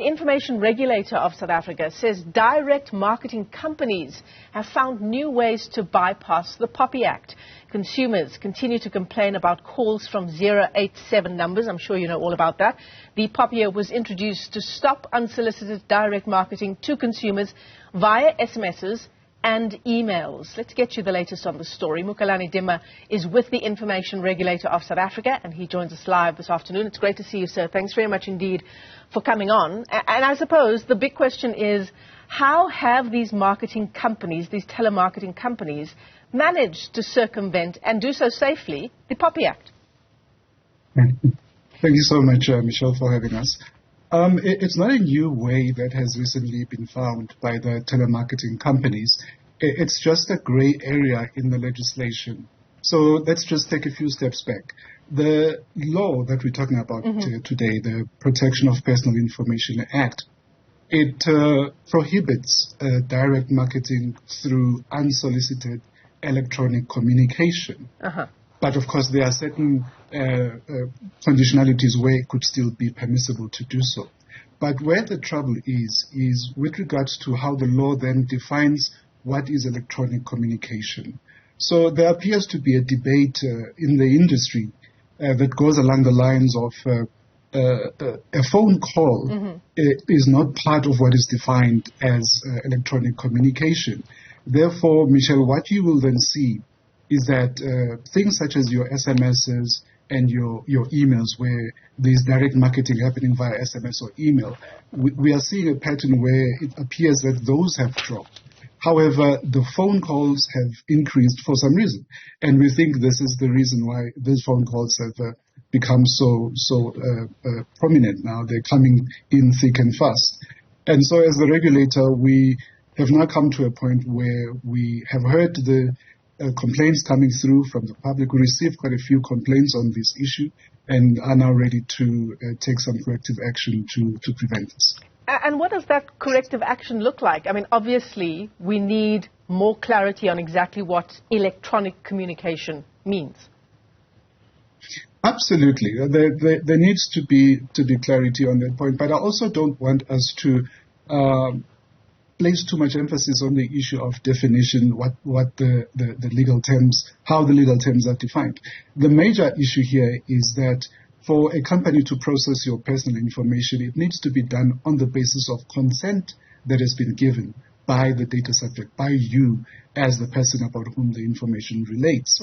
The Information Regulator of South Africa says direct marketing companies have found new ways to bypass the POPIA Act. Consumers continue to complain about calls from 087 numbers. I'm sure you know all about that. The POPIA was introduced to stop unsolicited direct marketing to consumers via SMSs and emails. Let's get you the latest on the story. Mukelani Dimba is with the Information Regulator of South Africa, and he joins us live this afternoon. It's great to see you, sir. Thanks very much indeed for coming on. And I suppose the big question is, how have these marketing companies, these telemarketing companies, managed to circumvent and do so safely the POPIA Act? Thank you so much, Michelle, for having us. It's not a new way that has recently been found by the telemarketing companies. It's just a grey area in the legislation. So let's just take a few steps back. The law that we're talking about today, the Protection of Personal Information Act, it prohibits direct marketing through unsolicited electronic communication. But of course, there are certain conditionalities where it could still be permissible to do so. But where the trouble is with regards to how the law then defines what is electronic communication. So there appears to be a debate in the industry that goes along the lines of a phone call is not part of what is defined as electronic communication. Therefore, Michelle, what you will then see is that things such as your SMSs and your emails, where there's direct marketing happening via SMS or email, we are seeing a pattern where it appears that those have dropped. However, the phone calls have increased for some reason, and we think this is the reason why these phone calls have become so prominent now. They're coming in thick and fast. And so as the regulator, we have now come to a point where we have heard the complaints coming through from the public. We received quite a few complaints on this issue and are now ready to take some corrective action to prevent this. And what does that corrective action look like? I mean, obviously, we need more clarity on exactly what electronic communication means. Absolutely. There needs to be clarity on that point, but I also don't want us to place too much emphasis on the issue of definition, what the legal terms, how the legal terms are defined. The major issue here is that for a company to process your personal information, it needs to be done on the basis of consent that has been given by the data subject, by you as the person about whom the information relates.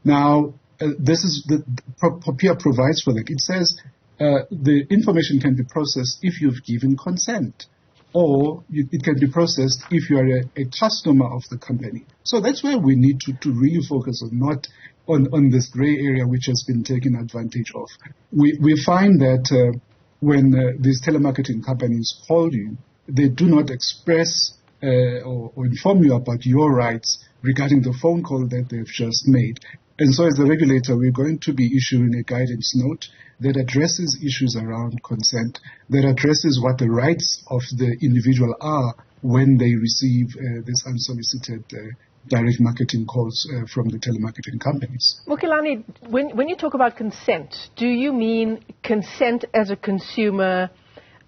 Now, this is the POPIA provides for that. It says the information can be processed if you've given consent, or it can be processed if you are a customer of the company. So that's where we need to really focus on, not on this gray area which has been taken advantage of. We find that when these telemarketing companies call you, they do not express or inform you about your rights regarding the phone call that they've just made. And so as the regulator, we're going to be issuing a guidance note that addresses issues around consent, that addresses what the rights of the individual are when they receive this unsolicited direct marketing calls from the telemarketing companies. Mukelani, when you talk about consent, do you mean consent as a consumer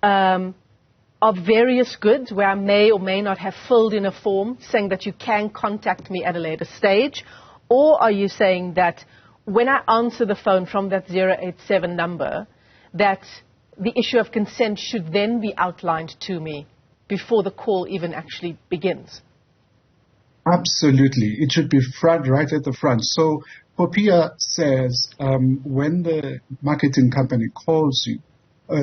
of various goods where I may or may not have filled in a form saying that you can contact me at a later stage? Or are you saying that when I answer the phone from that 087 number, that the issue of consent should then be outlined to me before the call even actually begins? Absolutely. It should be right at the front. So POPIA says when the marketing company calls you,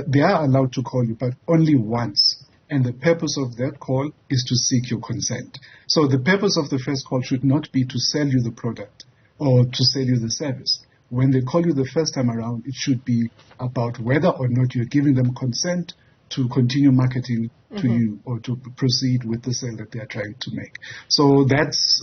they are allowed to call you, but only once. And the purpose of that call is to seek your consent. So the purpose of the first call should not be to sell you the product or to sell you the service. When they call you the first time around, it should be about whether or not you're giving them consent to continue marketing to you or to proceed with the sale that they are trying to make. So that's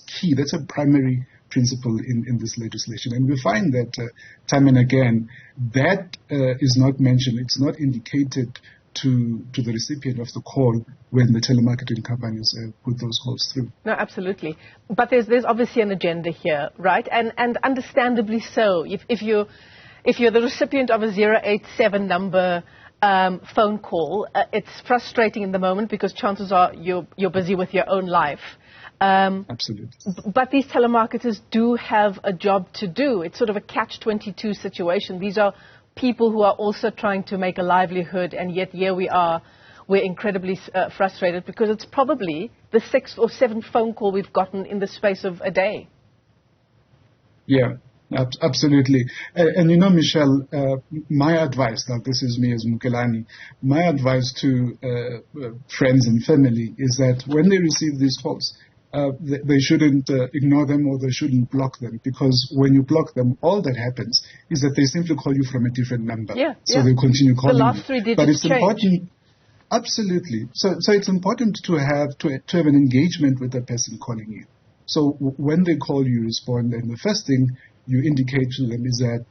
key. That's a primary principle in this legislation. And we find that time and again, that is not mentioned. It's not indicated to the recipient of the call when the telemarketing companies put those calls through. No, absolutely. But there's obviously an agenda here, right? And understandably so. If you're the recipient of a 087 number, phone call. It's frustrating in the moment because chances are you're busy with your own life. Absolutely. But these telemarketers do have a job to do. It's sort of a catch-22 situation. These are people who are also trying to make a livelihood, and yet here we are. We're incredibly frustrated because it's probably the 6th or 7th phone call we've gotten in the space of a day. Yeah, absolutely. And you know, Michelle, my advice, now this is me as Mukelani, my advice to friends and family is that when they receive these calls, they shouldn't ignore them or they shouldn't block them, because when you block them, all that happens is that they simply call you from a different number. So they continue calling the last 3 digits But it's change. important. Absolutely. So it's important to have an engagement with the person calling you. So when they call, you respond, and the first thing you indicate to them is that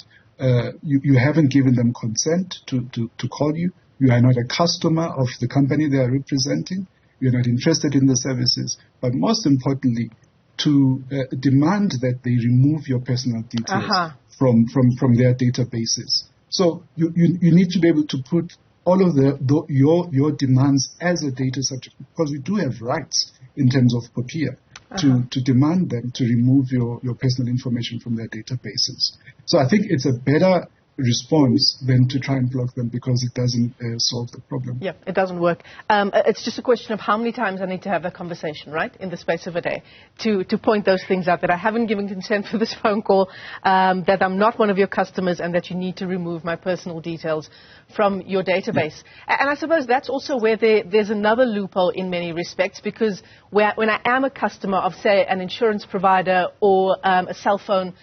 you haven't given them consent to call you. You are not a customer of the company they are representing. You're not interested in the services. But most importantly, to demand that they remove your personal details from their databases. So you need to be able to put all of your demands as a data subject, because we do have rights in terms of POPIA to demand them to remove your personal information from their databases. So I think it's a better response than to try and block them, because it doesn't solve the problem. Yeah, it doesn't work. It's just a question of how many times I need to have that conversation, right, in the space of a day, to point those things out, that I haven't given consent for this phone call, that I'm not one of your customers, and that you need to remove my personal details from your database. And I suppose that's also where there's another loophole in many respects, because when I am a customer of, say, an insurance provider or a cell phone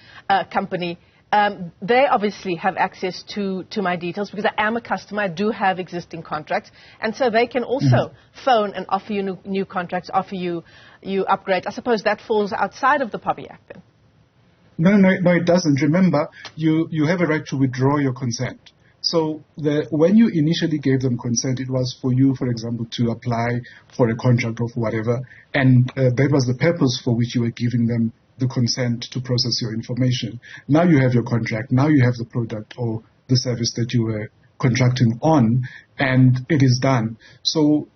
company, they obviously have access to my details because I am a customer. I do have existing contracts. And so they can also phone and offer you new contracts, offer you upgrades. I suppose that falls outside of the POPIA Act then. No, it doesn't. Remember, you have a right to withdraw your consent. So when you initially gave them consent, it was for you, for example, to apply for a contract or whatever. And that was the purpose for which you were giving them the consent to process your information. Now you have your contract, now you have the product or the service that you were contracting on, and it is done. So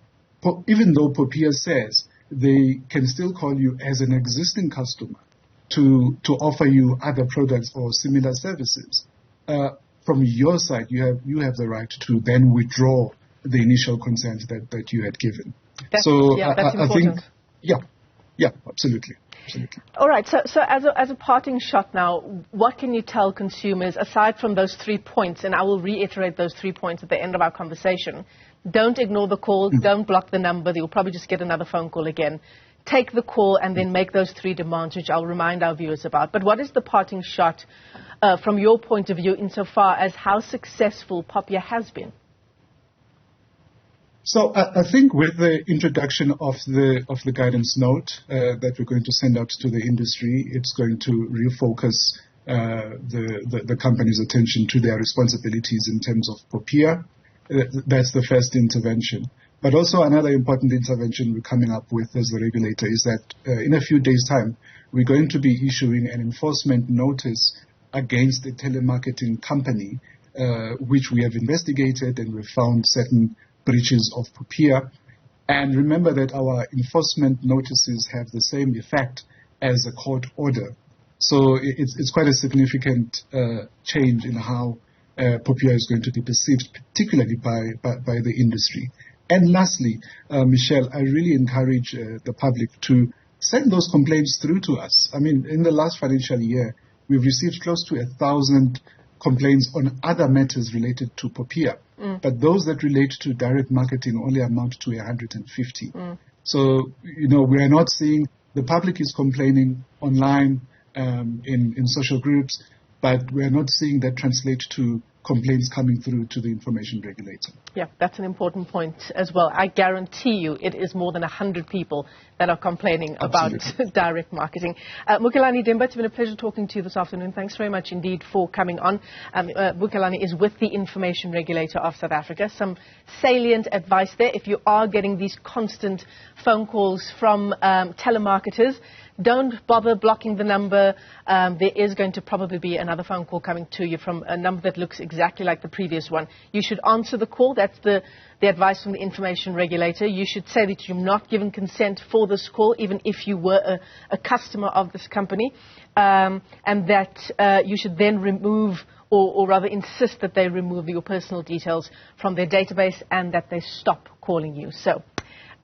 even though POPIA says they can still call you as an existing customer to offer you other products or similar services, from your side you have the right to then withdraw the initial consent that you had given. That's I think, absolutely. All right. So as a parting shot now, what can you tell consumers, aside from those 3 points, and I will reiterate those 3 points at the end of our conversation. Don't ignore the call. Don't block the number. You'll probably just get another phone call again. Take the call and then make those 3 demands, which I'll remind our viewers about. But what is the parting shot from your point of view insofar as how successful POPIA has been? So I think with the introduction of the guidance note that we're going to send out to the industry, it's going to refocus the company's attention to their responsibilities in terms of POPIA. That's the first intervention. But also another important intervention we're coming up with as the regulator is that in a few days' time, we're going to be issuing an enforcement notice against a telemarketing company, which we have investigated and we've found certain breaches of POPIA. And remember that our enforcement notices have the same effect as a court order. So it's quite a significant change in how POPIA is going to be perceived, particularly by the industry. And lastly, Michelle, I really encourage the public to send those complaints through to us. I mean, in the last financial year, we've received close to 1,000 complaints on other matters related to POPIA. But those that relate to direct marketing only amount to 150. So, we are not seeing, the public is complaining online in social groups, but we are not seeing that translate to complaints coming through to the information regulator. Yeah, that's an important point as well. I guarantee you it is more than 100 people that are complaining about direct marketing. Mukelani, Dimba, it's been a pleasure talking to you this afternoon. Thanks very much indeed for coming on. Mukelani is with the Information Regulator of South Africa. Some salient advice there. If you are getting these constant phone calls from telemarketers, don't bother blocking the number. There is going to probably be another phone call coming to you from a number that looks exactly like the previous one. You should answer the call. That's the advice from the information regulator. You should say that you've not given consent for this call, even if you were a customer of this company, and that you should then remove, or rather insist that they remove your personal details from their database and that they stop calling you. So